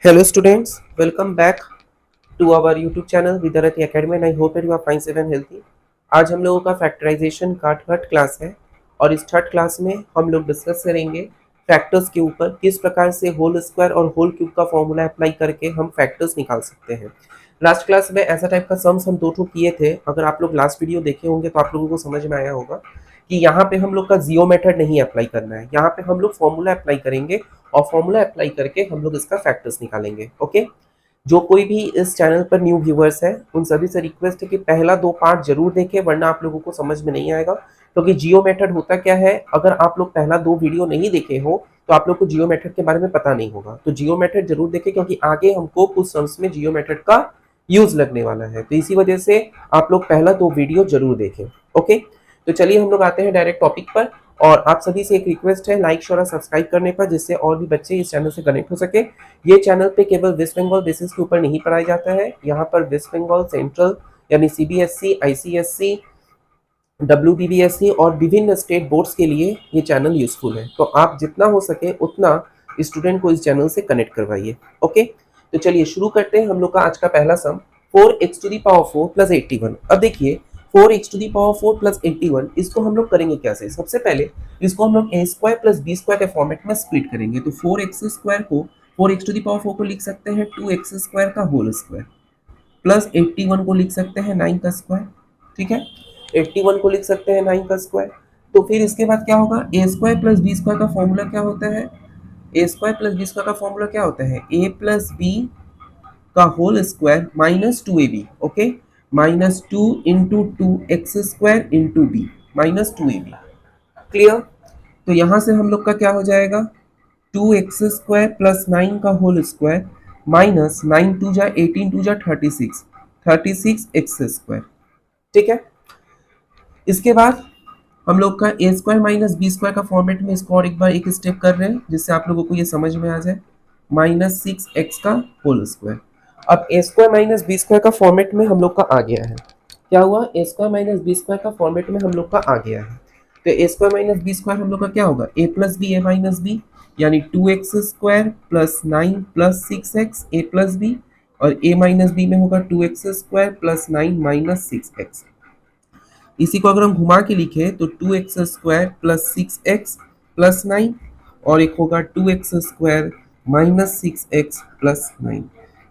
Hello students, welcome back to our YouTube channel विद्यार्थी Academy and I hope that you are fine safe and healthy। आज हम लोगों का factorisation का third class है और इस थर्ड क्लास में हम लोग डिस्कस करेंगे फैक्टर्स के ऊपर, किस प्रकार से होल स्क्वायर और होल क्यूब का फॉर्मूला अप्लाई करके हम फैक्टर्स निकाल सकते हैं। लास्ट क्लास में ऐसा टाइप का सम्स हम दो ठो किए थे। अगर आप लोग लास्ट वीडियो देखे होंगे तो आप लोगों को समझ में आया होगा कि यहाँ पे हम लोग का जियो मेथड नहीं अप्लाई करना है, यहाँ पे हम लोग फॉर्मूला अप्लाई करेंगे और फॉर्मूला अप्लाई करके हम लोग इसका फैक्टर्स निकालेंगे। ओके, जो कोई भी इस चैनल पर न्यू व्यूवर्स है उन सभी से रिक्वेस्ट है कि पहला दो पार्ट जरूर देखें, वरना आप लोगों को समझ में नहीं आएगा। क्योंकि जियो मेथड होता क्या है, अगर आप लोग पहला दो वीडियो नहीं देखे हो तो आप लोग को जियो मेथड के बारे में पता नहीं होगा। तो जियो मेथड जरूर देखें, क्योंकि आगे हमको कुछ सम्स में जियो मेथड का यूज लगने वाला है। तो इसी वजह से आप लोग पहला दो वीडियो जरूर देखें। ओके, तो चलिए हम लोग आते हैं डायरेक्ट टॉपिक पर। और आप सभी से एक रिक्वेस्ट है लाइक शेयर और सब्सक्राइब करने पर, जिससे और भी बच्चे इस चैनल से कनेक्ट हो सके। ये चैनल पे केवल वेस्ट बंगाल बेसिस के ऊपर नहीं पढ़ाया जाता है, यहाँ पर वेस्ट बंगाल सेंट्रल यानी सीबीएसई, आईसीएसई, डब्ल्यूबीबीएसई और विभिन्न स्टेट बोर्ड्स के लिए ये चैनल यूजफुल है। तो आप जितना हो सके उतना स्टूडेंट को इस चैनल से कनेक्ट करवाइए। ओके, तो चलिए शुरू करते हैं हम लोग का आज का पहला sum 4x to the power 4 plus 81। अब देखिए 4x to the power 4 plus 81, इसको हम लोग करेंगे कैसे। सबसे पहले इसको हम लोग a square plus b square के फॉर्मेट में स्प्लिट करेंगे। तो 4x स्क्वायर को 4x टू दी पावर 4 को लिख सकते हैं 2x स्क्वायर का होल स्क्वायर, प्लस 81 को लिख सकते हैं 9 का स्क्वायर। ठीक है, 81 को लिख सकते हैं 9 का स्क्वायर। तो फिर इसके बाद क्या होगा, a square plus b square का फॉर्मूला क्या होता है, a square plus b square का फॉर्मूला क्या होता है, a प्लस b का whole square minus 2ab। Okay, minus 2 into 2x square into b minus 2ab। Clear. तो यहाँ से हम लोग का क्या हो जाएगा, 2x स्क्वायर प्लस 9 का होल स्क्वायर माइनस 9 टू जा 18 टू जा 36, 36x स्क्वायर। ठीक है, इसके बाद हम लोग का a square minus B square का फॉर्मेट में इसको और एक बार एक स्टेप कर रहे हैं, जिससे आप लोगों को ये समझ में आ जाए, माइनस 6x का होल स्क्वायर। अब a square minus B square का फॉर्मेट में हम लोग का आ गया है। क्या हुआ, a square minus B square का फॉर्मेट में हम लोग का आ गया है। तो a square minus B square हम लोग का क्या होगा, a plus B, a minus B, यानी 2x square plus 9 plus 6x a plus B, और a माइनस बी में होगा 2x square plus 9 minus 6x। इसी को अगर हम घुमा के लिखे तो 2x square plus 6x plus 9, और एक होगा 2x square minus 6x plus 9।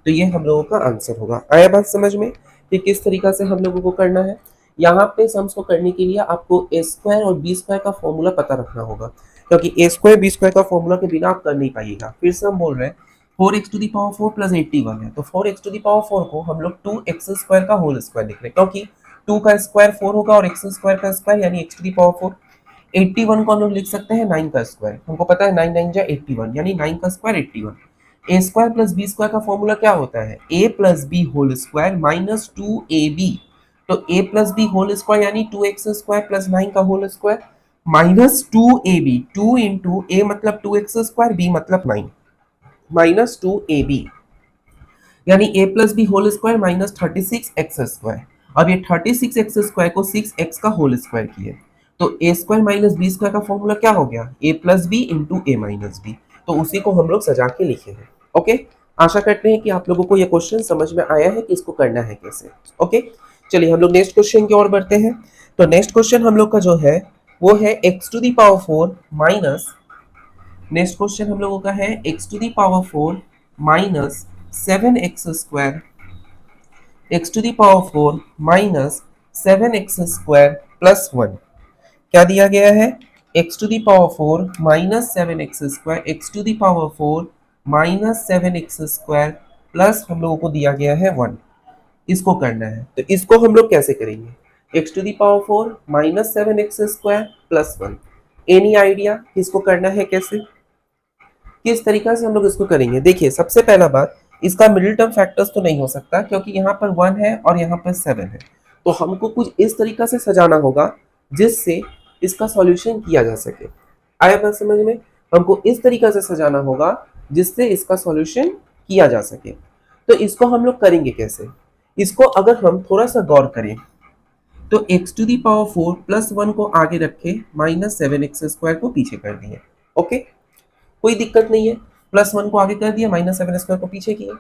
तो ये हम लोगों का आंसर होगा। आया बात समझ में कि किस तरीका से हम लोगों को करना है। यहाँ पे सम्स को करने के लिए आपको ए स्क्वायर और बी स्क्वायर का फॉर्मूला पता रखना होगा, क्योंकि ए स्क्वायर बी स्क्वायर का फॉर्मूला के बिना आप कर नहीं पाइएगा। फिर से हम बोल रहे हैं 4x to the power 4 plus 81 है, तो 4x टू दी पावर 4 को हम लोग 2x स्क्वायर का होल स्क्वायर लिख रहे हैं, क्योंकि 2 का स्क्वायर 4 होगा और x स्क्वायर का स्क्वायर यानी x टू दी पावर 4। 81 को हम लोग लिख सकते हैं 9 का स्क्वायर, हमको पता है 9 9 जा 81 यानी 9 का square 81। A square plus B square का फॉर्मूला क्या होता है, a plus B whole square minus 2ab। तो a plus B whole square यानी 2x स्क्वायर प्लस 9 का whole square minus 2ab। 2 into a मतलब 2x स्क्वायर, b मतलब 9, minus 2ab, यानी a plus B whole square minus 36x square. अब ये 36x square को 6x का होल स्क्वायर किए, तो a square minus B square का फॉर्मूला क्या हो गया, a plus B into A minus B. तो उसी को हम लोग सजा के लिखे हैं। ओके, आशा करते हैं कि आप लोगों को ये क्वेश्चन समझ में आया है कि इसको करना है कैसे। ओके, चलिए हम लोग नेक्स्ट क्वेश्चन की ओर बढ़ते हैं। तो नेक्स्ट क्वेश्चन हम लोग का जो है वो है x to the power 4 minus, next question हम लोगों का है x to the power 4 minus 7x square, x to the power 4 minus 7x square plus 1। क्या दिया गया है, x to the power 4 minus 7x square, x to the power 4 minus 7x square plus हम लोगों को दिया गया है 1। इसको करना है, तो इसको हम लोग कैसे करेंगे, x to the power 4 minus 7x square plus 1। Any idea इसको करना है कैसे, किस तरीका से हम लोग इसको करेंगे। देखिए सबसे पहला बात, इसका मिडिल टर्म फैक्टर्स तो नहीं हो सकता, क्योंकि यहाँ पर 1 है और यहाँ पर 7 है। तो हमको कुछ इस तरीका से सजाना होगा जिससे इसका सॉल्यूशन किया जा सके। आया बात समझ में, हमको इस तरीका से सजाना होगा जिससे इसका सॉल्यूशन किया जा सके। तो इसको हम लोग करेंगे कैसे, इसको अगर हम थोड़ा सा गौर करें तो x to the power 4 plus 1 को आगे रखे, माइनस 7x स्क्वायर को पीछे कर दिए। ओके, कोई दिक्कत नहीं है। +1 को आगे कर दिया, -7 स्क्वायर को पीछे किया।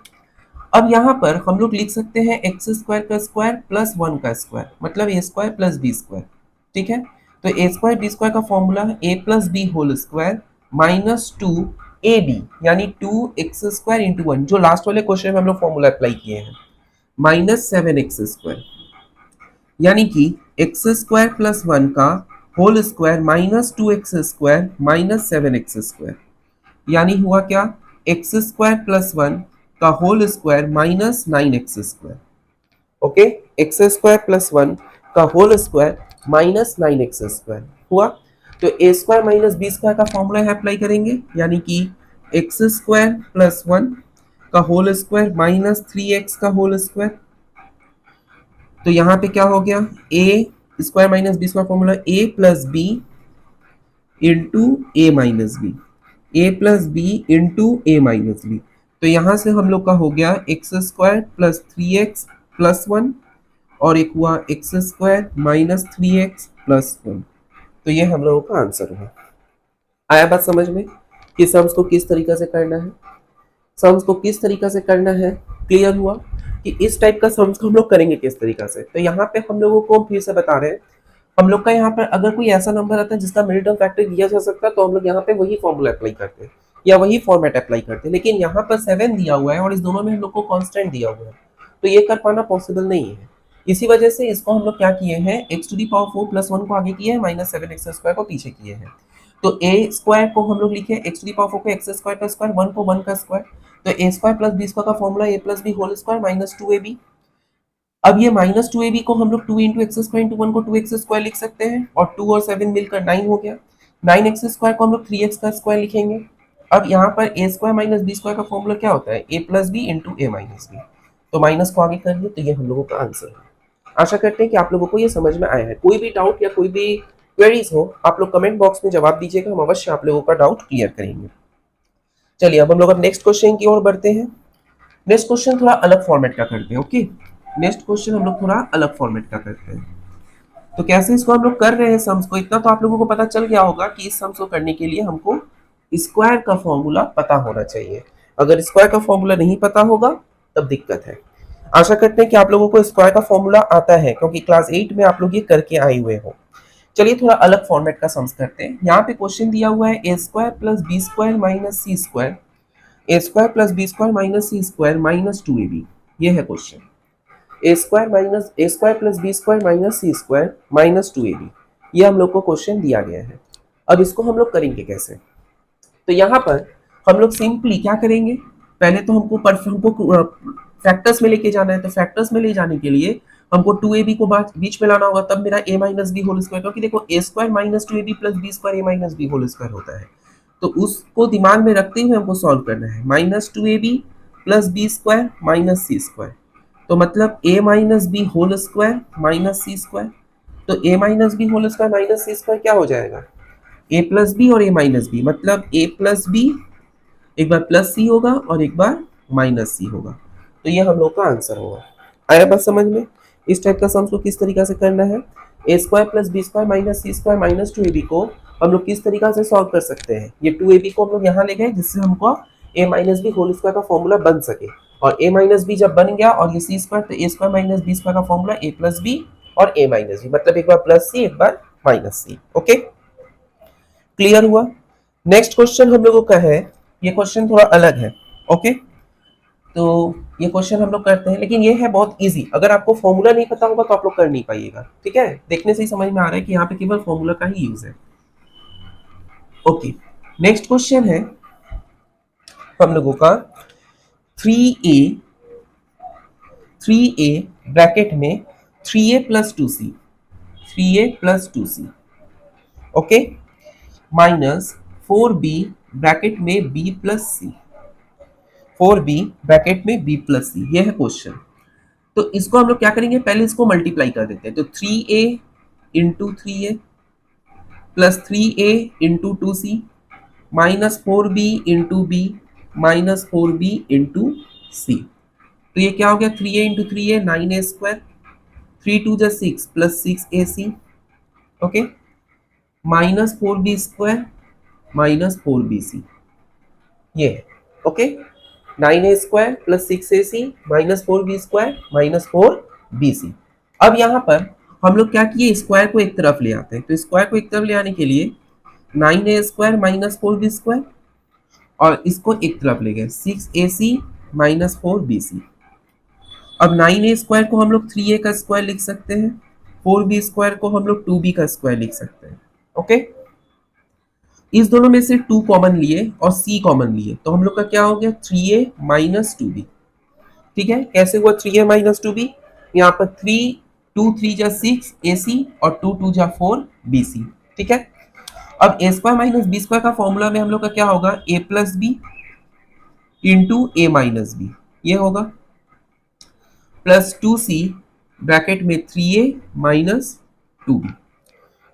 अब यहाँ पर हम लोग लिख सकते हैं एक्स स्क्वायर का स्क्वायर प्लस 1 का स्क्वायर, मतलब A square plus B square. ठीक है, तो ए स्क्वायर बी स्क्वायर का फॉर्मूला है A plus B whole square minus 2ab, यानी 2x² इंटू 1, जो लास्ट वाले क्वेश्चन में हम लोग फॉर्मूला अप्लाई किए हैं, -7x², यानी कि x² प्लस 1 का whole square -2x² minus 7x², यानी हुआ क्या, x² प्लस 1 का whole square -9x²। Okay, x² plus 1 का होल स्क्वायर -9x² हुआ। तो a square minus B square का फॉर्मूला है अप्लाई करेंगे, यानी कि x² प्लस 1 का होल स्क्वायर -3x का होल स्क्वायर। तो यहाँ पे क्या हो गया, a square minus B square formula a plus B into A minus B, A plus B into A minus B. तो यहाँ से हम लोग का हो गया x² प्लस 3x प्लस 1 और एक हुआ x² माइनस 3x प्लस 1। तो ये हम लोगों का आंसर हुआ। आया बात समझ में कि सम्स को किस तरीका से करना है, सम्स को किस तरीका से करना है, क्लियर हुआ कि इस टाइप का सम्स को हम लोग करेंगे किस तरीका से। तो यहाँ पे हम लोगों को फिर से बता रहे हैं, हम लोग का यहाँ पर अगर कोई ऐसा नंबर आता है जिसका मिडिल टर्म फैक्टर दिया जा सकता है, तो हम लोग यहाँ पे वही फॉर्मूला अप्लाई करते हैं या वही फॉर्मेट अप्लाई करते हैं। लेकिन यहाँ पर 7 दिया हुआ है और इस दोनों में हम लोग को कांस्टेंट दिया हुआ है, तो ये कर पाना पॉसिबल नहीं है। इसी वजह से इसको हम लोग क्या किए हैं, x⁴ प्लस 1 को आगे किए हैं, -7x² को पीछे किए हैं। तो a स्क्वायर को हम लोग लिखे x⁴ को x² का स्क्वायर, 1 को 1 का स्क्वायर। तो a² प्लस b स्क्वायर का formula a plus B whole square minus 2ab। अब ये -2ab को हम लोग 2 इंटू x² इंटू 1 को 2x² लिख सकते हैं, और 2 और 7 मिलकर 9 हो गया। 9x² को हम लोग 3x का स्क्वायर लिखेंगे। अब यहाँ पर a² माइनस बी स्क्वायर का फॉर्मूला क्या होता है, a plus B into A minus B. तो माइनस को आगे कर दिए, तो ये हम लोगों का आंसर है। आशा करते हैं कि आप लोगों को ये समझ में आया है। कोई भी डाउट या कोई भी क्वेरीज हो, आप लोग कमेंट बॉक्स में जवाब दीजिएगा, हम अवश्य आप लोगों का डाउट क्लियर करेंगे। चलिए अब हम लोग नेक्स्ट क्वेश्चन की ओर बढ़ते हैं। नेक्स्ट क्वेश्चन थोड़ा अलग फॉर्मेट का करते हैं। ओके, नेक्स्ट क्वेश्चन हम लोग थोड़ा अलग फॉर्मेट का करते हैं। तो कैसे इसको हम लोग कर रहे हैं सम्स को, इतना तो आप लोगों को पता चल गया होगा कि इस सम्स को करने के लिए हमको स्क्वायर का फॉर्मूला पता होना चाहिए। अगर स्क्वायर का फॉर्मूला नहीं पता होगा तब दिक्कत है। आशा करते हैं कि आप लोगों को स्क्वायर का फॉर्मूला आता है, क्योंकि क्लास 8 में आप लोग ये करके आए हुए हो। चलिए थोड़ा अलग फॉर्मेट का सम्स करते हैं। यहाँ पे क्वेश्चन दिया हुआ है a² plus B square minus C square, a² plus B square minus C square minus 2ab। ये है question, a² plus B square minus C square minus 2ab। ये हम लोग को क्वेश्चन दिया गया है। अब इसको हम लोग करेंगे कैसे, तो यहाँ पर हम लोग सिंपली क्या करेंगे, पहले तो हमको फैक्टर्स में लेके जाना है। तो फैक्टर्स में ले जाने के लिए हमको 2ab को बीच में लाना होगा, तब मेरा a minus B whole square, क्योंकि देखो a² minus 2ab plus B square a minus B whole square होता है। तो उसको दिमाग में रखते हुए हमको सॉल्व करना है, -2ab plus B square minus C square. तो मतलब a minus B whole square minus C square. तो a minus B whole square minus C square क्या हो जाएगा, a प्लस बी और a माइनस बी, मतलब a प्लस बी एक बार प्लस सी होगा और एक बार माइनस सी होगा। तो ये हम लोग का आंसर होगा। आया बात समझ में, इस टाइप का सम्स को किस तरीका से करना है, a² plus B square minus C square minus 2ab को हम लोग किस तरीका से सॉल्व कर सकते हैं। ये 2ab को हम लोग यहाँ ले गए, जिससे हमको a minus B whole square का फॉर्मूला बन सके, और a माइनस बी जब बन गया और ये सी स्क्वायर, तो a² माइनस बी स्क्वायर का फॉर्मूला a प्लस बी और a माइनस बी, मतलब एक बार प्लस सी एक बार माइनस सी। ओके, क्लियर हुआ। नेक्स्ट क्वेश्चन हम लोगों का है, ये क्वेश्चन थोड़ा अलग है। ओके, तो ये क्वेश्चन हम लोग करते हैं, लेकिन ये है बहुत इजी। अगर आपको फॉर्मूला नहीं पता होगा तो आप लोग कर नहीं पाइएगा। ठीक है, देखने से ही समझ में आ रहा है कि यहाँ पे केवल फॉर्मूला का ही यूज है। ओके, नेक्स्ट क्वेश्चन है हम लोगों का 3a ब्रैकेट में 3a plus 2c, 3a plus 2c, okay, minus 4b bracket में b प्लस सी, 4b ब्रैकेट में b प्लस सी। ये है क्वेश्चन। तो इसको हम लोग क्या करेंगे, पहले इसको मल्टीप्लाई कर देते हैं। तो 3a into 3a plus 3a into 2c minus 4b into B minus 4b into C. तो ये क्या हो गया, 3a into 3a 9a square, 3 2 जा 6 plus 6ac, okay, minus 4b square minus 4bc। ये है okay, 9a² plus 6ac minus 4b² minus 4bc। अब यहाँ पर हम लोग क्या किए, स्क्वायर को एक तरफ ले आते हैं। तो स्क्वायर को एक तरफ ले आने के लिए 9a² माइनस 4b² और इसको एक तरफ ले गए 6ac माइनस 4bc। अब 9a² को हम लोग 3a का स्क्वायर लिख सकते हैं, 4b² को हम लोग 2b का स्क्वायर लिख सकते हैं। ओके, इस दोनों में से 2 कॉमन लिए और c कॉमन लिए, तो हम लोग का क्या हो गया 3a माइनस 2b। ठीक है, कैसे हुआ 3a माइनस 2b, यहाँ पर 3 2 3 जा 6 ac और 2 2 जा 4 bc। ठीक है, अब a² माइनस b² का फॉर्मूला में हम लोग का क्या होगा, a plus B into A minus B, ये होगा प्लस 2c ब्रैकेट में 3a minus 2b,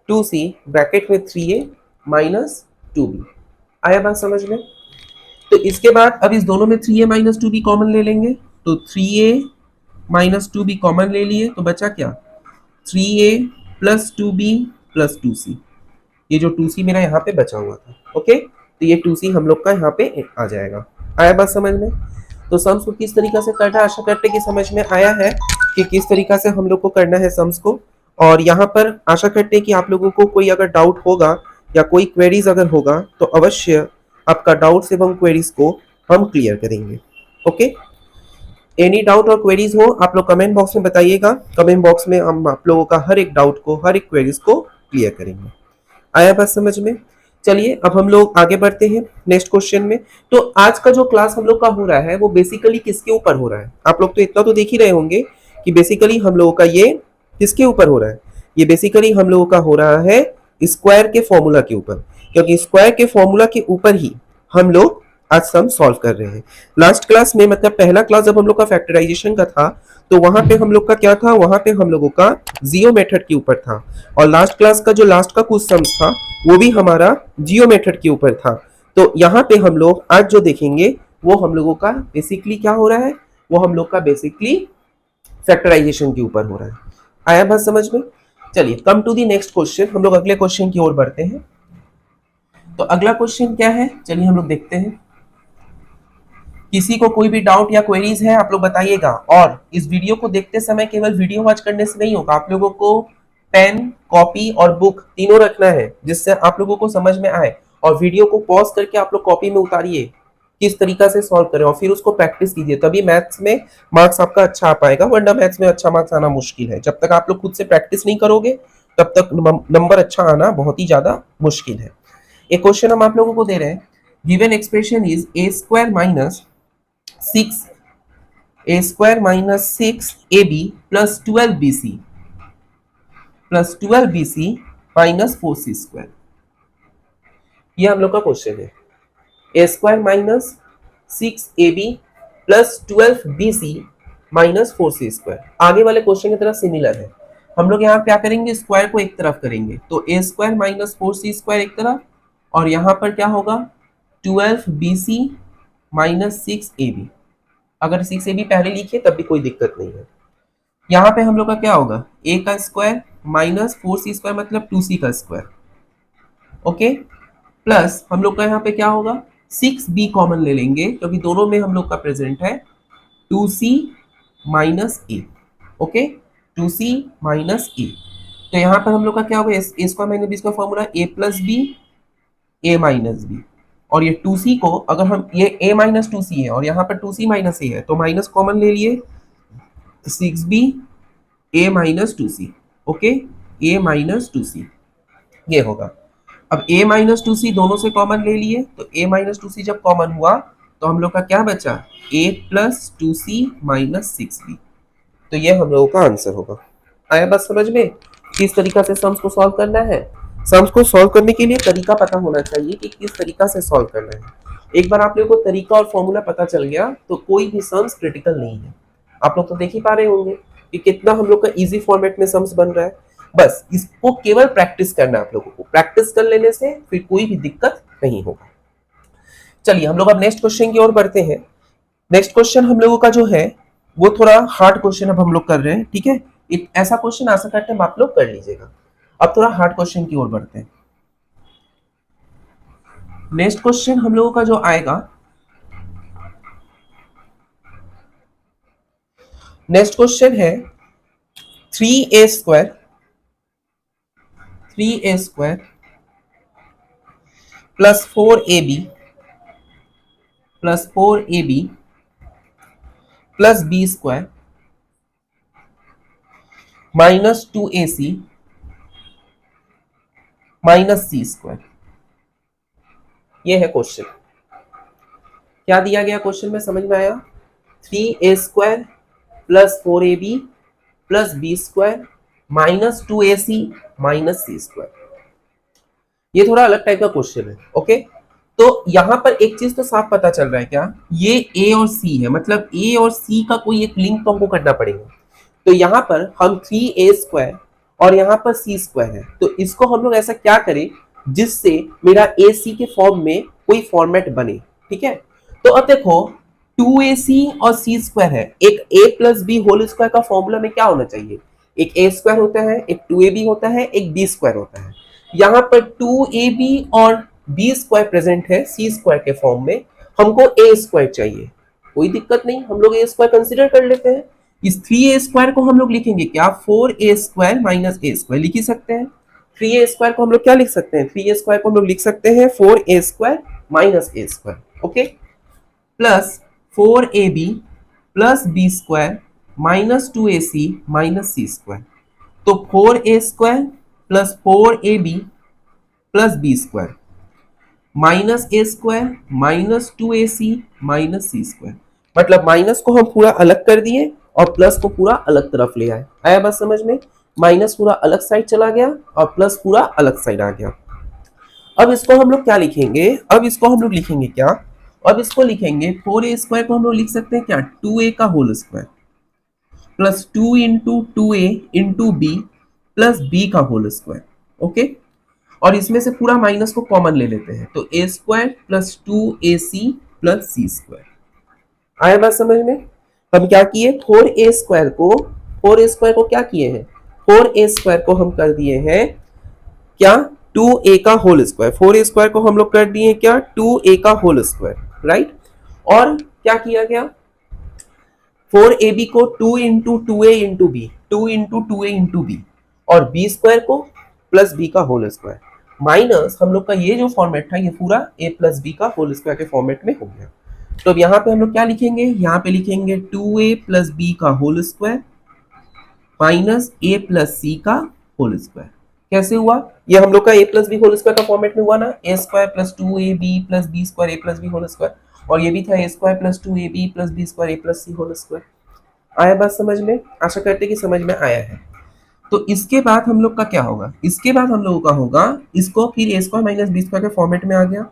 2c bracket में 3a माइनस 2b। आया बात समझ में? तो इसके बाद अब इस दोनों में 3a माइनस 2b कॉमन ले लेंगे, तो 3a माइनस 2b कॉमन ले लिए, तो बचा क्या 3a plus 2b plus 2c। ये जो 2c मेरा यहाँ पे बचा हुआ था। ओके, तो ये 2c हम लोग का यहाँ पे आ जाएगा। आया बात समझ में? तो सम्स को किस तरीका से करना है, आशा करते कि समझ में आया है कि किस तरीका से हम लोग को करना है सम्स को। और यहाँ पर आशा करते हैं कि आप लोगों को कोई अगर डाउट होगा या कोई क्वेरीज अगर होगा तो अवश्य आपका डाउट्स एवं क्वेरीज को हम क्लियर करेंगे। ओके, एनी डाउट और क्वेरीज हो आप लोग कमेंट बॉक्स में बताइएगा। कमेंट बॉक्स में हम आप लोगों का हर एक डाउट को, हर एक क्वेरीज को क्लियर करेंगे। आया बात समझ में? चलिए अब हम लोग आगे बढ़ते हैं नेक्स्ट क्वेश्चन में। तो आज का जो क्लास हम लोग का हो रहा है वो बेसिकली किसके ऊपर हो रहा है, आप लोग तो इतना तो देख ही रहे होंगे कि बेसिकली हम लोगों का ये किसके ऊपर हो रहा है। ये बेसिकली हम लोगों का हो रहा है स्क्वायर के फॉर्मूला के ऊपर, क्योंकि स्क्वायर के फॉर्मूला के ऊपर ही हम लोग आज सम सॉल्व कर रहे हैं। लास्ट क्लास में, मतलब पहला क्लास जब हम लोग का फैक्टराइजेशन का था, तो वहां पे हम लोग का क्या था, वहां पे हम लोगों का जियो मेथड के ऊपर था। और लास्ट क्लास का जो लास्ट का कुछ सम्स था वो भी हमारा जियो मेथड के ऊपर था। तो यहाँ पे हम लोग आज जो देखेंगे वो हम लोगों का बेसिकली क्या हो रहा है, वो हम लोग का बेसिकली फैक्टराइजेशन के ऊपर हो रहा है। आया बात समझ में? चलिए come to the next question, हम लोग अगले क्वेश्चन की ओर बढ़ते हैं। तो अगला क्वेश्चन क्या है, चलिए हम लोग देखते हैं। किसी को कोई भी डाउट या क्वेरीज है आप लोग बताइएगा। और इस वीडियो को देखते समय केवल वीडियो वॉच करने से नहीं होगा, आप लोगों को पेन, कॉपी और बुक तीनों रखना है जिससे आप लोगों को समझ में आए। और वीडियो को पॉज करके आप लोग कॉपी में उतारिए किस तरीका से सॉल्व करें और फिर उसको प्रैक्टिस कीजिए, तभी मैथ्स में मार्क्स आपका अच्छा आ पाएगा। वरना मैथ्स में अच्छा मार्क्स आना मुश्किल है, जब तक आप लोग खुद से प्रैक्टिस नहीं करोगे तब तक नंबर अच्छा आना बहुत ही ज्यादा मुश्किल है। एक क्वेश्चन हम आप लोगों को दे रहे हैं, given expression is a² minus 6a² minus 6ab plus 12bc minus 4c²। ये हम लोग का क्वेश्चन है, a² minus 6ab plus 12bc minus 4c²। आगे वाले क्वेश्चन की तरह सिमिलर है। हम लोग यहाँ क्या करेंगे, स्क्वायर को एक तरफ करेंगे, तो a² माइनस 4c² एक तरफ, और यहाँ पर क्या होगा 12bc माइनस 6ab। अगर 6ab पहले लिखिए तब भी कोई दिक्कत नहीं है। यहाँ पे हम लोग का क्या होगा, a का स्क्वायर माइनस 4c² मतलब 2c का स्क्वायर। ओके, प्लस हम लोग का यहाँ पे क्या होगा 6b कॉमन ले लेंगे क्योंकि दोनों में हम लोग का प्रेजेंट है 2c minus a। Okay, 2c minus a। तो यहाँ पर हम लोग का क्या होगा, a² माइनस b का formula a plus B a minus B. और ये 2c को अगर हम, ये a माइनस 2c है और यहाँ पर 2c माइनस a है, तो माइनस कॉमन ले लिए 6b a minus 2c। Okay, a minus 2c ये होगा। अब a माइनस 2c दोनों से कॉमन ले लिए, तो a माइनस 2c जब कॉमन हुआ तो हम लोग का क्या बचा, a plus 2c minus 6b। तो ये हम लोगों का आंसर होगा। आया बात समझ में? किस तरीका से सम्स को सॉल्व करना है। सम्स को सॉल्व करने के लिए तरीका पता होना चाहिए कि किस तरीका से सॉल्व करना है। एक बार आप लोगों को तरीका और फॉर्मूला पता चल गया तो कोई भी सम्स क्रिटिकल नहीं है। आप लोग तो देख ही पा रहे होंगे कि कितना हम लोग का इजी फॉर्मेट में सम्स बन रहा है। बस इसको केवल प्रैक्टिस करना है आप लोगों को, प्रैक्टिस कर लेने से फिर कोई भी दिक्कत नहीं होगा। चलिए हम लोग अब नेक्स्ट क्वेश्चन की ओर बढ़ते हैं। नेक्स्ट क्वेश्चन हम लोगों का जो है वो थोड़ा हार्ड क्वेश्चन अब हम लोग कर रहे हैं। ठीक है, एक ऐसा क्वेश्चन आशा करते हैं आप लोग कर लीजिएगा। अब थोड़ा हार्ड क्वेश्चन की ओर बढ़ते हैं। नेक्स्ट क्वेश्चन हम लोगों का जो आएगा नेक्स्ट क्वेश्चन है 3a² 3a² plus 4ab plus b² minus 2ac minus c²। ये है क्वेश्चन। क्या दिया गया क्वेश्चन में समझ में आया? 3a² plus 4ab plus b² minus 2ac minus c²। ये थोड़ा अलग टाइप का क्वेश्चन है। ओके, तो यहां पर एक चीज तो साफ पता चल रहा है, क्या ये a और c है, मतलब a और c का कोई एक लिंक तो हमको करना पड़ेगा। तो यहां पर हम 3a² और यहां पर c² है, तो इसको हम लोग ऐसा क्या करें जिससे मेरा ac के फॉर्म में कोई फॉर्मेट बने। ठीक है, तो अब देखो 2ac और c² है, एक a plus B whole square का फॉर्मूला में क्या होना चाहिए? एक a² होता है, एक 2ab होता है, एक b² होता है। यहाँ पर 2ab और b² प्रेजेंट है c² के फॉर्म में, हमको a² चाहिए। कोई दिक्कत नहीं, हम लोग a² कंसीडर कर लेते हैं। इस 3a² को हम लोग लिखेंगे क्या? 4a² माइनस a² लिख ही सकते हैं। 3a² को हम लोग क्या लिख सकते हैं? 3a² को हम लोग लिख सकते हैं 4a² minus a²। Okay, plus 4ab plus b² minus 2ac minus c²। तो 4a² plus 4ab plus b² minus a² minus 2ac minus c²। मतलब माइनस को हम पूरा अलग कर दिए और प्लस को पूरा अलग तरफ ले आए। आया बात समझ में? माइनस पूरा अलग साइड चला गया और प्लस पूरा अलग साइड आ गया। अब इसको हम लोग क्या लिखेंगे? अब इसको हम लोग लिखेंगे क्या? अब इसको लिखेंगे 4a² को हम लोग लिख सकते हैं क्या? 2a का whole square plus 2 into 2a into B plus B का होल स्क्वायर। ओके, और इसमें से पूरा माइनस को कॉमन ले लेते हैं, तो a² plus 2ac plus c²। आया बात समझ में? हम क्या किए? 4a² को क्या किए हैं? 4a² को हम कर दिए हैं क्या? 2a का होल स्क्वायर। 4a² को हम लोग कर दिए क्या? 2a का होल स्क्वायर, राइट। और क्या किया गया? 4ab को 2 into 2a into B, 2 into 2a into B, और b² को प्लस b का होल स्क्वायर माइनस हम लोग का ये जो फॉर्मेट था ये पूरा a प्लस बी का होल स्क्वायर के फॉर्मेट में हो गया। तो अब यहाँ पे हम लोग क्या लिखेंगे? यहाँ पे लिखेंगे 2a प्लस बी का whole square minus a plus C का होल स्क्वायर। कैसे हुआ? ये हम लोग का a plus B whole square का फॉर्मेट में हुआ ना, a² plus 2ab plus b² a plus B whole square, और ये भी था a² plus 2ab plus b² a plus C whole square. आया बात समझ में? आशा करते कि समझ में आया है। तो इसके बाद हम लोग का क्या होगा? इसके बाद हम लोगों का होगा, इसको फिर a² माइनस b² के फॉर्मेट में आ गया,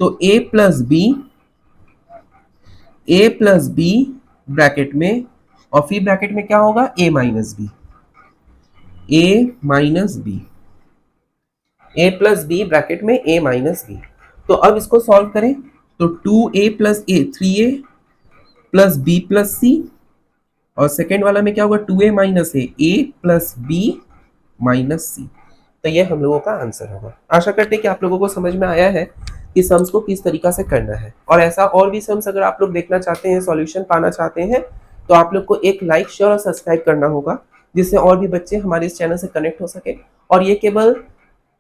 तो a प्लस बी ब्रैकेट में, और फिर ब्रैकेट में क्या होगा? a minus B, a plus B bracket में a माइनस बी। तो अब इसको सॉल्व करें, तो 2a plus a 3a plus b plus c, और सेकेंड वाला में क्या होगा? 2a minus a plus b minus c। तो ये हम लोगों का आंसर होगा। आशा करते हैं कि आप लोगों को समझ में आया है कि सम्स को किस तरीका से करना है, और ऐसा और भी सम्स अगर आप लोग देखना चाहते हैं, सॉल्यूशन पाना चाहते हैं, तो आप लोग को एक लाइक, शेयर और सब्सक्राइब करना होगा, जिससे और भी बच्चे हमारे इस चैनल से कनेक्ट हो सके। और ये केवल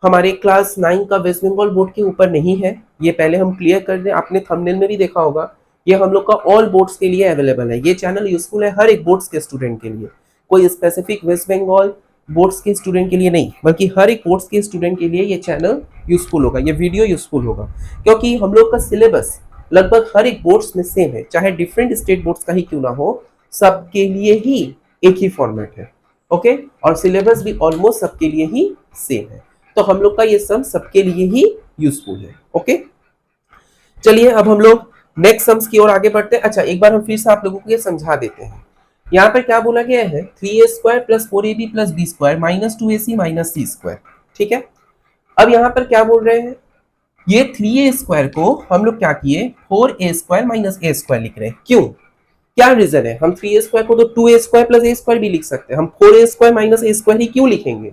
हमारे क्लास 9 का वेस्ट बंगाल बोर्ड के ऊपर नहीं है, ये पहले हम क्लियर कर दें। आपने थंबनेल में भी देखा होगा, ये हम लोग का ऑल बोर्ड्स के लिए अवेलेबल है। ये चैनल यूजफुल है हर एक बोर्ड्स के स्टूडेंट के लिए, कोई स्पेसिफिक वेस्ट बंगाल बोर्ड्स के स्टूडेंट के लिए नहीं, बल्कि हर एक बोर्ड्स के स्टूडेंट के लिए ये चैनल यूजफुल होगा, ये वीडियो यूजफुल होगा। क्योंकि हम लोग का सिलेबस लगभग हर एक बोर्ड्स में सेम है, चाहे डिफरेंट स्टेट बोर्ड्स का ही क्यों ना हो, सबके लिए ही एक ही फॉर्मेट है। ओके, और सिलेबस भी ऑलमोस्ट सबके लिए ही सेम है, तो हम लोग का ये सम सबके लिए ही यूजफुल है। ओके, चलिए अब हम लोग नेक्स्ट सम्स की ओर आगे बढ़ते हैं। अच्छा, एक बार हम फिर से आप लोगों को ये समझा देते हैं। यहाँ पर क्या बोला गया है? 3a² plus 4ab plus b² minus 2ac minus c²। ठीक है, अब यहाँ पर क्या बोल रहे हैं? ये 3a² को हम लोग क्या किए? 4a² माइनस a² लिख रहे हैं। क्यों? क्या रीजन है? हम 3a² को तो 2a² प्लस a² भी लिख सकते हैं, हम 4a² माइनस a² ही क्यों लिखेंगे?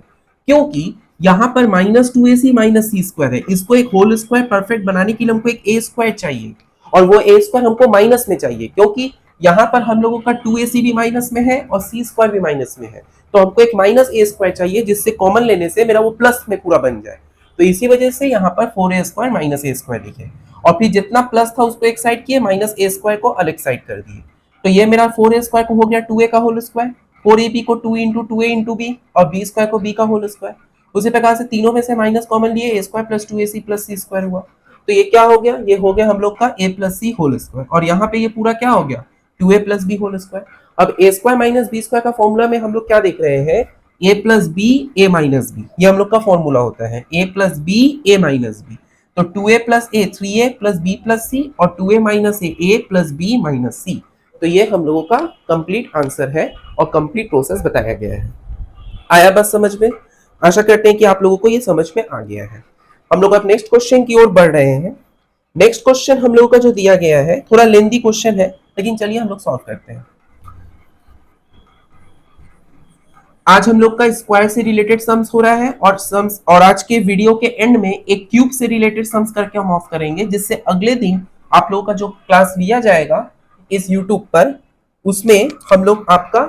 क्योंकि यहाँ पर माइनस 2ac माइनस c² है, इसको एक होल स्क्वायर परफेक्ट बनाने के लिए हमको एक a² चाहिए, और वो a² हमको माइनस में चाहिए, क्योंकि यहाँ पर हम लोगों का 2ac भी माइनस में है और c स्क्वायर भी माइनस में है, तो हमको एक माइनस a स्क्वायर चाहिए जिससे कॉमन लेने से मेरा वो प्लस में पूरा बन जाए। तो इसी वजह से यहाँ पर 4a square minus a square लिखे और फिर जितना प्लस था उसको एक साइड किए, माइनस a स्क्वायर को अलग साइड कर दिए। तो ये मेरा 4a स्क्वायर को हो गया 2a का होल स्क्वायर, 4ab को 2 इंटू 2a इंटू बी और b स्क्वायर को b का होल स्क्वायर। उसी प्रकार से तीनों में से माइनस कॉमन लिए, a square plus 2ac plus c square हुआ। तो ये क्या हो गया, ये हो गया हम लोग का a plus C whole square और यहाँ पे ये पूरा क्या हो गया 2a plus B whole square. अब a square minus B square का फॉर्मूला में हम लोग क्या देख रहे हैं, a plus B A minus B, ये हम लोग का फॉर्मूला होता है a plus B A minus B. तो 2a plus A 3a plus B plus C और 2a minus A plus B minus सी। तो ये हम लोगों का कंप्लीट आंसर है और कंप्लीट प्रोसेस बताया गया है। आया बस समझ में? आशा करते हैं कि आप लोगों को ये समझ में आ गया है। हम लोग अब नेक्स्ट क्वेश्चन की ओर बढ़ रहे हैं। नेक्स्ट क्वेश्चन हम लोगों का जो दिया गया है थोड़ा लेंदी क्वेश्चन है, लेकिन चलिए हम लोग सॉल्व करते हैं। आज हम लोग का स्क्वायर से रिलेटेड सम्स हो रहा है और सम्स, और आज के वीडियो के एंड में एक क्यूब से रिलेटेड सम्स करके हम ऑफ करेंगे, जिससे अगले दिन आप लोगों का जो क्लास लिया जाएगा इस यूट्यूब पर, उसमें हम लोग आपका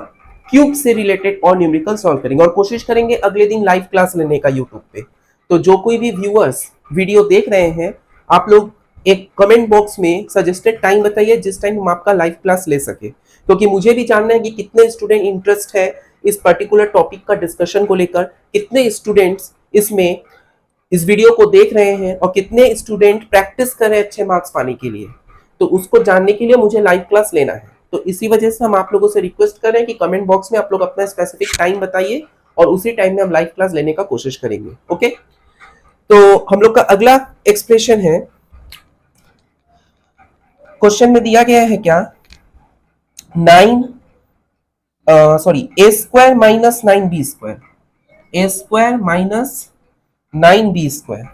क्यूब से रिलेटेड और न्यूमेरिकल सॉल्व करेंगे और कोशिश करेंगे अगले दिन लाइव क्लास लेने का यूट्यूब पे। तो जो कोई भी व्यूअर्स वीडियो देख रहे हैं, आप लोग एक कमेंट बॉक्स में सजेस्टेड टाइम बताइए जिस टाइम हम आपका लाइव क्लास ले सके, क्योंकि मुझे भी जानना है कि कितने स्टूडेंट इंटरेस्ट है इस पर्टिकुलर टॉपिक का डिस्कशन को लेकर, कितने स्टूडेंट्स इसमें इस वीडियो को देख रहे हैं और कितने स्टूडेंट प्रैक्टिस कर रहे हैं अच्छे मार्क्स पाने के लिए। तो उसको जानने के लिए मुझे लाइव क्लास लेना है। तो इसी वजह से हम आप लोगों से रिक्वेस्ट कर रहे हैं कि कमेंट बॉक्स में आप लोग अपना स्पेसिफिक टाइम बताइए और उसी टाइम में हम लाइव क्लास लेने का कोशिश करेंगे। ओके, तो हम लोग का अगला एक्सप्रेशन है, क्वेश्चन में दिया गया है क्या, A square minus 9b square, A square minus 9b square,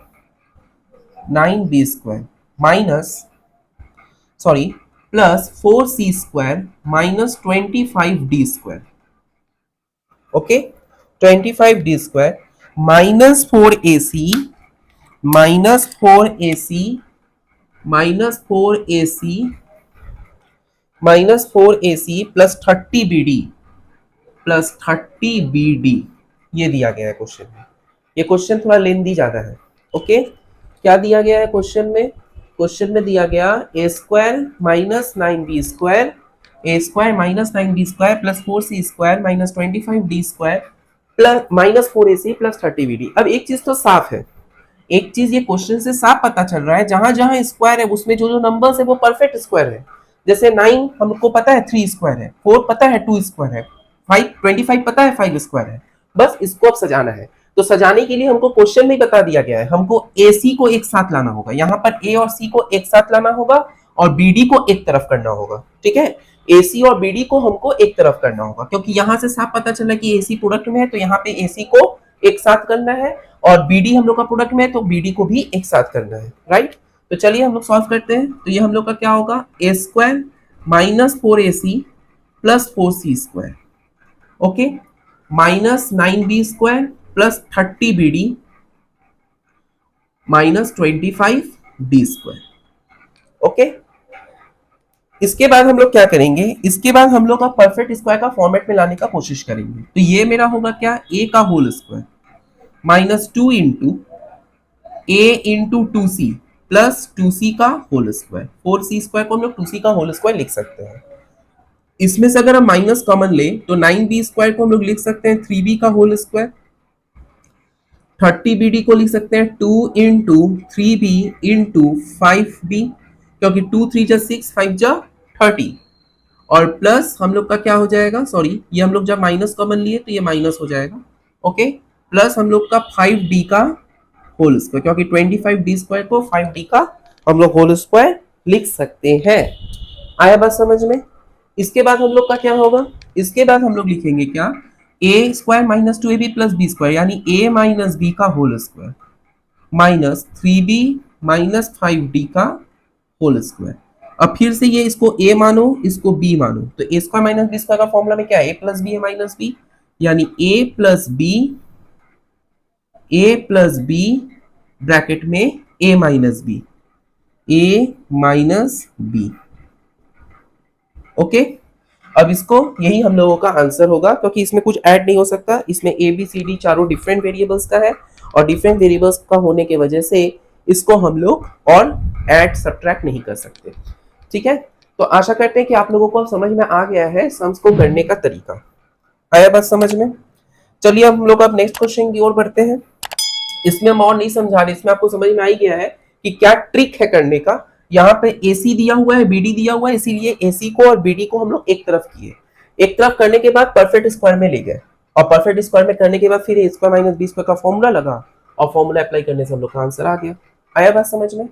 9b square minus plus 4c square minus 25d square. Okay, 25d square minus 4ac minus 4ac minus 4ac minus 4ac plus 30bd plus 30bd, ये दिया गया है question में। ये question थोड़ा लेंदी ज्यादा है। Okay, क्या दिया गया है क्वेश्चन में? क्वेश्चन में दिया गया A square minus 9b square, A square minus 9b square plus 4c square minus 25d square plus minus 4ac plus 30bd। अब एक चीज तो साफ है, एक चीज ये क्वेश्चन से साफ पता चल रहा है, जहां जहां स्क्वायर है उसमें जो जो नंबर्स है वो परफेक्ट स्क्वायर है। जैसे 9 हमको पता है 3 स्क्वायर है, 4 पता है 2 स्क्वायर है, 25 पता है 5 स्क्वायर है। बस इसको अब सजाना है। तो सजाने के लिए हमको क्वेश्चन में बता दिया गया है, हमको AC को एक साथ लाना होगा, यहाँ पर A और C को एक साथ लाना होगा और BD को एक तरफ करना होगा। ठीक है, AC और BD को हमको एक तरफ करना होगा, क्योंकि यहाँ से साफ पता चला कि AC प्रोडक्ट में है तो यहाँ पे AC को एक साथ करना है और BD हम लोग का प्रोडक्ट में है तो BD को भी एक साथ करना है। राइट, तो चलिए हम लोग सॉल्व करते हैं। तो ये हम लोग का क्या होगा, A square minus 4ac plus 4c square, okay, minus 9b square plus 30bd minus 25d square. Okay, इसके बाद हम लोग क्या करेंगे, इसके बाद हम लोग का परफेक्ट स्क्वायर का फॉर्मेट में लाने का कोशिश करेंगे। तो ये मेरा होगा क्या, a का whole square minus 2 into a into 2c plus 2c का होल स्क्वायर, 4c स्क्वायर को हम लोग 2c का होल स्क्वायर लिख सकते हैं। इसमें से अगर हम माइनस कॉमन ले तो 9b स्क्वायर को हम लोग लिख सकते हैं 3b का होल स्क्वायर, 30bd को लिख सकते हैं 2 इंटू 3b इंटू 5b, क्योंकि 2 3 जा 6 5 जा 30, और प्लस हम लोग का क्या हो जाएगा, सॉरी ये हम लोग जब माइनस कॉमन लिए तो ये माइनस हो जाएगा। ओके, प्लस हम लोग का 5d का होल स्क्वायर, क्योंकि 25d स्क्वायर को 5d का हम लोग होल स्क्वायर लिख सकते हैं। आया बात समझ में? इसके बाद हम लोग का क्या होगा, इसके बाद हम लोग लिखेंगे क्या, A square minus 2ab plus B square, यानी a माइनस बी का whole square minus 3b minus 5d का होल स्क्वायर। अब फिर से ये इसको a मानो इसको b मानो, तो a square minus B square का फॉर्मूला में क्या है, a प्लस बी है माइनस बी, यानी a प्लस बी ब्रैकेट में a minus B, a minus B. Okay, अब इसको यही हम लोगों का आंसर होगा क्योंकि इसमें कुछ ऐड नहीं हो सकता, इसमें ए बी सी डी चारों डिफरेंट वेरिएबल्स का है और डिफरेंट वेरिएबल्स का होने की वजह से इसको हम लोग और ऐड सब्ट्रैक्ट नहीं कर सकते। ठीक है, तो आशा करते हैं कि आप लोगों को समझ में आ गया है सम्स को करने का तरीका। आया बात समझ में? चलिए हम लोग अब नेक्स्ट क्वेश्चन की ओर बढ़ते हैं। इसमें हम और नहीं समझा रहे, इसमें आपको समझ में आ ही गया है कि क्या ट्रिक है करने का। यहाँ पे AC दिया हुआ है, BD दिया हुआ है, इसीलिए AC को और BD को हम लोग एक तरफ किए। एक तरफ करने के बाद परफेक्ट स्क्वायर में ले गए और परफेक्ट स्क्वायर में करने के बाद फिर A² - B² का फॉर्मूला लगा और फॉर्मूला अप्लाई करने से हम लोग का आंसर आ गया। आया बात समझ में?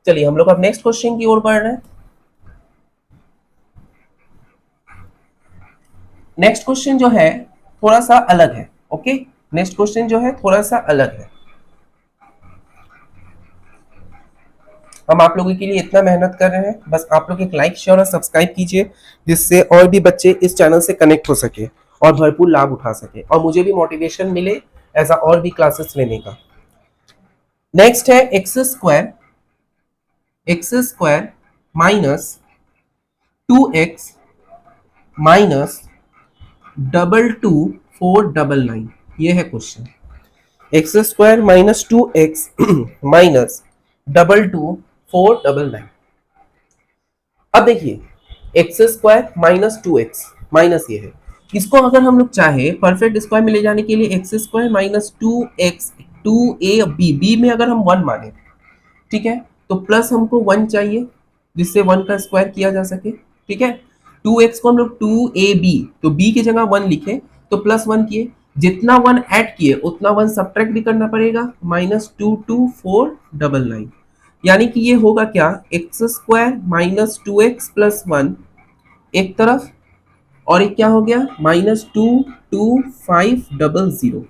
चलिए हम लोग अब नेक्स्ट क्वेश्चन की ओर बढ़ रहे हैं। नेक्स्ट क्वेश्चन जो है थोड़ा सा अलग है। ओके, नेक्स्ट क्वेश्चन जो है थोड़ा सा अलग है। हम आप लोगों के लिए इतना मेहनत कर रहे हैं, बस आप लोग एक लाइक शेयर और सब्सक्राइब कीजिए जिससे और भी बच्चे इस चैनल से कनेक्ट हो सके और भरपूर लाभ उठा सके और मुझे भी मोटिवेशन मिले ऐसा और भी क्लासेस लेने का। नेक्स्ट है x square minus 2x minus 22499, ये है question. x² minus 2x minus 22499। अब देखिए x² माइनस 2x माइनस ये है, इसको अगर हम लोग चाहे परफेक्ट स्क्वायर में ले जाने के लिए x² minus 2x 2ab b में अगर हम 1 माने, ठीक है, तो प्लस हमको 1 चाहिए जिससे 1 का स्क्वायर किया जा सके। ठीक है, 2x को हम लोग 2ab तो b की जगह 1 लिखे तो प्लस 1 किए, जितना 1 ऐड किए उतना 1 सब्ट्रैक्ट भी करना पड़ेगा, माइनस 22499। यानी कि ये होगा क्या, x² माइनस 2x प्लस 1 एक तरफ और एक क्या हो गया माइनस 22500।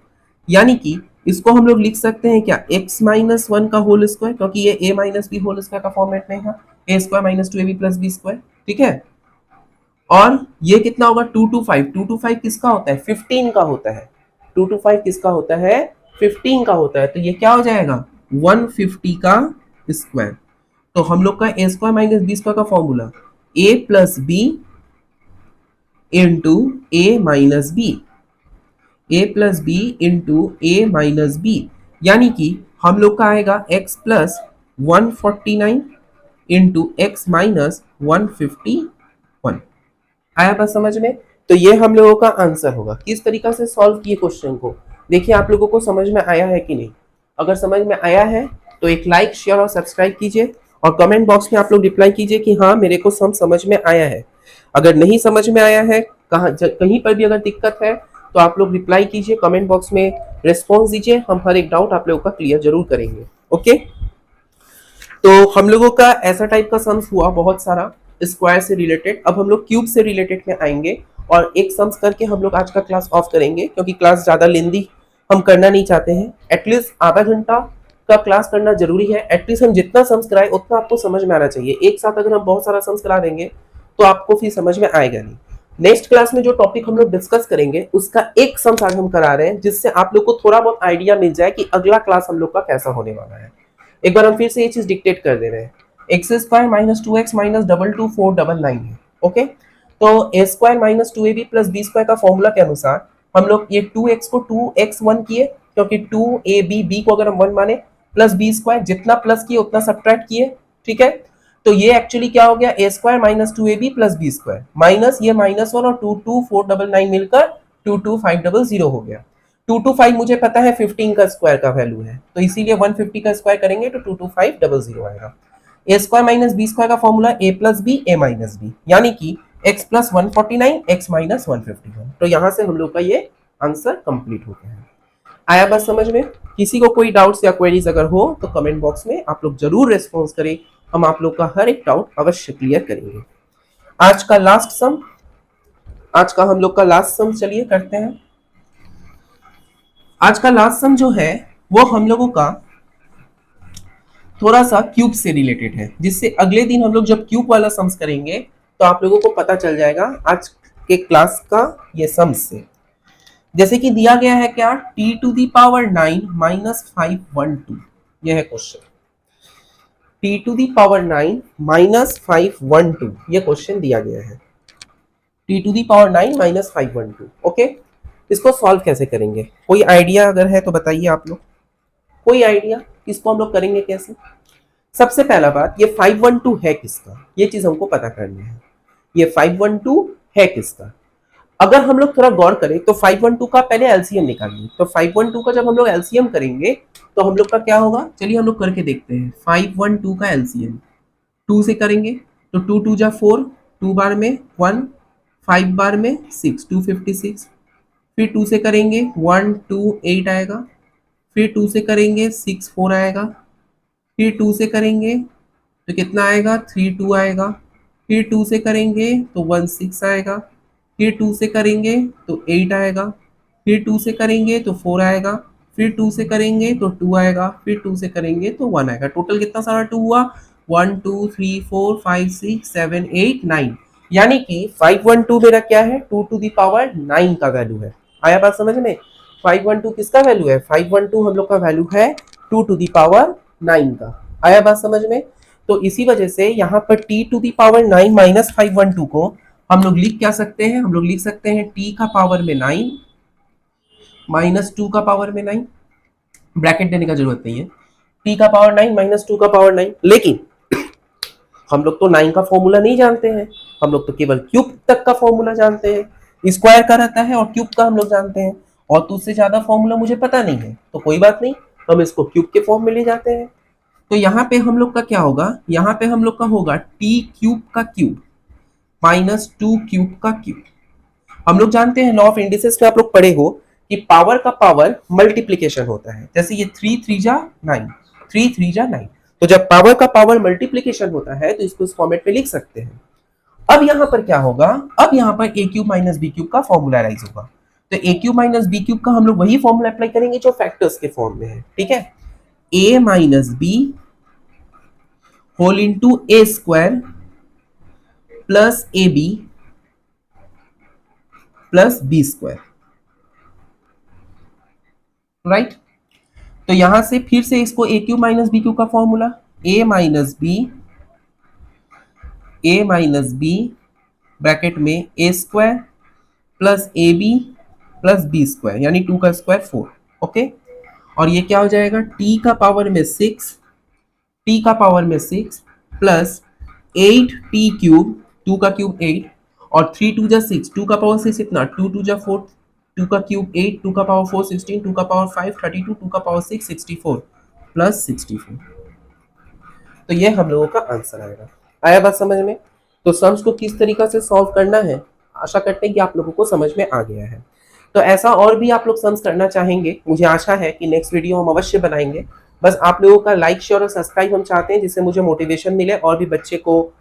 यानी कि इसको हम लोग लिख सकते हैं क्या, x माइनस 1 का होल स्क्वायर, क्योंकि ये a minus B whole square का फॉर्मेट में है, a² minus 2ab plus b square. ठीक है, और ये कितना होगा 225 किसका होता है 15 का होता है, 225 किसका होता है 15 का होता है, तो ये क्या हो जाएगा 150 का स्क्वायर। तो हम लोग का a² माइनस b स्क्वायर का formula a plus B into A minus B, a plus B into A minus B, यानी कि हम लोग का आएगा x plus 149 into X minus 151। आया बस समझ में? तो ये हम लोगों का आंसर होगा। किस तरीका से सॉल्व किए क्वेश्चन को, देखिए आप लोगों को समझ में आया है कि नहीं। अगर समझ में आया है तो एक लाइक शेयर और सब्सक्राइब कीजिए और कमेंट बॉक्स में आप लोग रिप्लाई कीजिए कि हाँ मेरे को समझ में आया है। अगर नहीं समझ में आया है, कहीं पर भी अगर दिक्कत है तो आप लोग रिप्लाई कीजिए, कमेंट बॉक्स में रिस्पॉन्स दीजिए, हम हर एक डाउट आप लोगों का क्लियर जरूर करेंगे। ओके, तो हम लोगों का ऐसा टाइप का सम्स हुआ बहुत सारा स्क्वायर से रिलेटेड। अब हम लोग क्यूब से रिलेटेड में आएंगे और एक सम्स करके हम लोग आज का क्लास ऑफ करेंगे, क्योंकि क्लास ज़्यादा लेंदी हम करना नहीं चाहते हैं। एटलीस्ट आधा घंटा का क्लास करना जरूरी है। एटलीस्ट हम जितना सम्स कराए उतना आपको समझ में आना चाहिए। एक साथ अगर हम बहुत सारा सम्स करा देंगे तो आपको फिर समझ में आएगा नहीं। नेक्स्ट क्लास में जो टॉपिक हम लोग डिस्कस करेंगे उसका एक सम्स आज हम करा रहे हैं, जिससे आप लोग को थोड़ा बहुत आइडिया मिल जाए कि अगला क्लास हम लोग का कैसा होने वाला है। एक बार हम फिर से ये चीज डिक्टेट कर दे रहे हैं, x² माइनस 2x माइनस 22499 है। ओके, तो a² minus 2ab plus b square का फॉर्मूला के अनुसार हम लोग ये 2x को 2x1 किए, क्योंकि 2ab b को अगर हम 1 माने, प्लस b स्क्वायर जितना प्लस किए उतना सब्ट्रैक्ट किए। ठीक है, तो ये एक्चुअली क्या हो गया a² minus 2ab plus b square minus ये -1 और 22499 मिलकर 22500 हो गया। 225 मुझे पता है 15 का स्क्वायर का वैल्यू है, तो इसीलिए 150 का स्क्वायर करेंगे तो 22500 आएगा। a² माइनस b स्क्वायर का formula a plus B a minus B, यानी कि x प्लस 149 x माइनस 151। तो यहां से हम लोग का ये आंसर कंप्लीट हो गया है। आया बस समझ में? किसी को कोई डाउट्स या क्वेरीज अगर हो तो कमेंट बॉक्स में आप लोग जरूर रेस्पॉन्स करें, हम आप लोग का हर एक डाउट अवश्य क्लियर करेंगे। आज का लास्ट सम, आज का हम लोग का लास्ट सम चलिए करते हैं। आज का लास्ट सम जो है वो हम लोगों का थोड़ा सा क्यूब से रिलेटेड है, जिससे अगले दिन हम लोग जब क्यूब वाला सम्स करेंगे तो आप लोगों को पता चल जाएगा आज के क्लास का ये सम्स से। जैसे कि दिया गया है क्या, t to the power 9 minus 512, यह है question. t to the power 9 minus 512 ये क्वेश्चन दिया गया है। T to the power 9 minus 512। Okay, इसको सॉल्व कैसे करेंगे? कोई आइडिया अगर है तो बताइए आप लोग, कोई आइडिया इसको हम लोग करेंगे कैसे? सबसे पहला बात, ये 512 है किसका, ये चीज हमको पता करनी है। ये 512 है किसका? अगर हम लोग थोड़ा गौर करें तो 512 का पहले एलसीएम निकालिए। तो 512 का जब हम लोग एलसीएम करेंगे तो हम लोग का क्या होगा, चलिए हम लोग करके देखते हैं। 512 का एलसीएम 2 से करेंगे तो 2 2 जा 4, 2 बार में 1, 5 बार में 6, 256। फिर 2 से करेंगे 1 2 8 आएगा। फिर 2 से करेंगे 6 4 आएगा। फिर 2 से करेंगे तो कितना आएगा, 3 2 आएगा। फिर 2 से करेंगे तो 1 6 आएगा। फिर 2 से करेंगे तो 8 आएगा। फिर 2 से करेंगे तो 4 आएगा। फिर 2 से करेंगे तो 2 आएगा। फिर 2 से करेंगे तो 1 आएगा। टोटल कितना सारा 2 हुआ, 1 2 3 4 5 6 7 8 9। यानी कि 512 मेरा क्या है, 2 टू दी पावर 9 का वैल्यू है। आया बात समझ में? 512 किसका वैल्यू है? 512 हम लोग का वैल्यू है 2 टू दी पावर 9 का। आया बात समझ में? तो इसी वजह से यहाँ पर t to the power 9 minus 512 को हम लोग लिख क्या सकते हैं, हम लोग लिख सकते हैं t का पावर में 9 माइनस 2 का पावर में 9। ब्रैकेट देने का जरूरत नहीं है, t का पावर 9 माइनस 2 का पावर 9। लेकिन हम लोग तो 9 का फॉर्मूला नहीं जानते हैं, हम लोग तो केवल क्यूब तक का फॉर्मूला जानते हैं। स्क्वायर का रहता है और क्यूब का हम लोग जानते हैं, और तो उससे ज्यादा फॉर्मूला मुझे पता नहीं है। तो कोई बात नहीं, हम इसको क्यूब के फॉर्म में ले जाते हैं। तो यहाँ पे हम लोग का क्या होगा, यहाँ पे हम लोग का होगा टी क्यूब का क्यूब माइनस 2 क्यूब का क्यूब। हम लोग जानते हैं लॉ ऑफ इंडिसेस में आप लोग पढ़े हो कि पावर का पावर मल्टीप्लीकेशन होता है। जैसे ये 3 3 जा 9, 3 3 जा 9। तो जब पावर का पावर मल्टीप्लीकेशन होता है तो इसको इस फॉर्मेट में लिख सकते हैं। अब यहां पर क्या होगा, अब यहां पर ए क्यूब माइनस बी क्यूब का फॉर्मूला राइज होगा। तो ए क्यूब माइनस बी क्यूब का हम लोग वही फॉर्मूला अप्लाई करेंगे जो फैक्टर्स के फॉर्म में है। ठीक है, A minus B whole into A square plus A B plus B square. Right, तो यहां से फिर से इसको A cube minus B cube का formula, A minus B bracket में A square plus A B plus B square, यानी 2 का स्क्वायर 4। ओके, और ये क्या हो जाएगा, टी का पावर में 6 प्लस 8 टी क्यूब, 2 का क्यूब 8 और 3 2 जा 6, 2 का पावर 6 इतना, 2 2 जा 4, 2 का क्यूब 8, 2 का पावर 4 16, 2 का पावर 5 32, 2 का पावर 6 64 प्लस 64। तो ये हम लोगों का आंसर आएगा। आया बात समझ में? तो सम्स को किस तरीका से सॉल्व करना है, आशा करते हैं कि आप लोगों को समझ में आ गया है। तो ऐसा और भी आप लोग सम्स करना चाहेंगे, मुझे आशा है कि नेक्स्ट वीडियो हम अवश्य बनाएंगे। बस आप लोगों का लाइक शेयर और सब्सक्राइब हम चाहते हैं, जिससे मुझे मोटिवेशन मिले और भी बच्चे को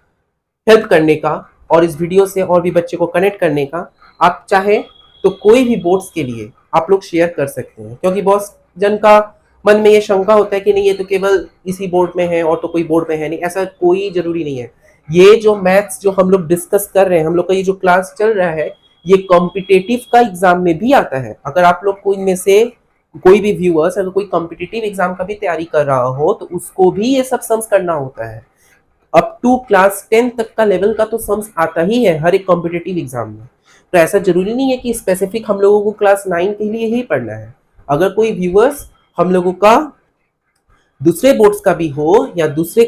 हेल्प करने का और इस वीडियो से और भी बच्चे को कनेक्ट करने का। आप चाहे तो कोई भी बोर्ड्स के लिए आप लोग शेयर कर सकते हैं, क्योंकि बहुत जन का मन में ये शंका होता है कि नहीं ये तो केवल इसी बोर्ड में है और तो कोई बोर्ड में है नहीं। ऐसा कोई जरूरी नहीं है। ये जो मैथ्स जो हम लोग डिस्कस कर रहे हैं, हम लोग का ये जो क्लास चल रहा है, ये कॉम्पिटेटिव का एग्जाम में भी आता है। अगर आप लोग को इनमें से कोई भी व्यूअर्स अगर कोई कॉम्पिटेटिव एग्जाम का भी तैयारी कर रहा हो तो उसको भी ये सब सम्स करना होता है। अप टू क्लास 10 तक का लेवल का तो सम्स आता ही है हर एक कॉम्पिटेटिव एग्जाम में। तो ऐसा जरूरी नहीं है कि स्पेसिफिक हम लोगों को क्लास 9 के लिए ही पढ़ना है। अगर कोई व्यूअर्स हम लोगों का दूसरे बोर्ड्स का भी हो या दूसरे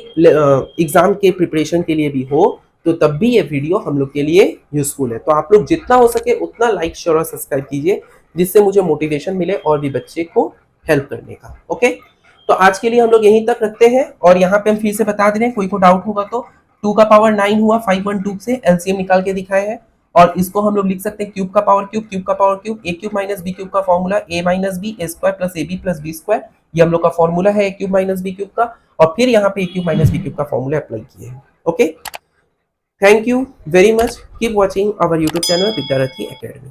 एग्जाम के प्रिपरेशन के लिए भी हो, तो तब भी ये वीडियो हम लोग के लिए यूजफुल है। तो आप लोग जितना हो सके उतना लाइक शेयर और सब्सक्राइब कीजिए, जिससे मुझे मोटिवेशन मिले और भी बच्चे को हेल्प करने का। ओके, तो आज के लिए हम लोग यहीं तक रखते हैं। और यहाँ पे हम फिर से बता दे रहे हैं, कोई को डाउट होगा तो 2 का पावर 9 हुआ 512 से एलसीएम निकाल के दिखाए हैं। और इसको हम लोग लिख सकते हैं क्यूब का पावर क्यूब, क्यूब का power cube, A cube minus B cube का formula A minus B A square plus A B plus B square. ये हम लोग का फॉर्मूला है A cube minus B cube का, और फिर यहाँ पे A cube minus B cube का फॉर्मूला अप्लाई किए हैं। Okay, thank you very much, keep watching our YouTube channel Vidyarthi academy.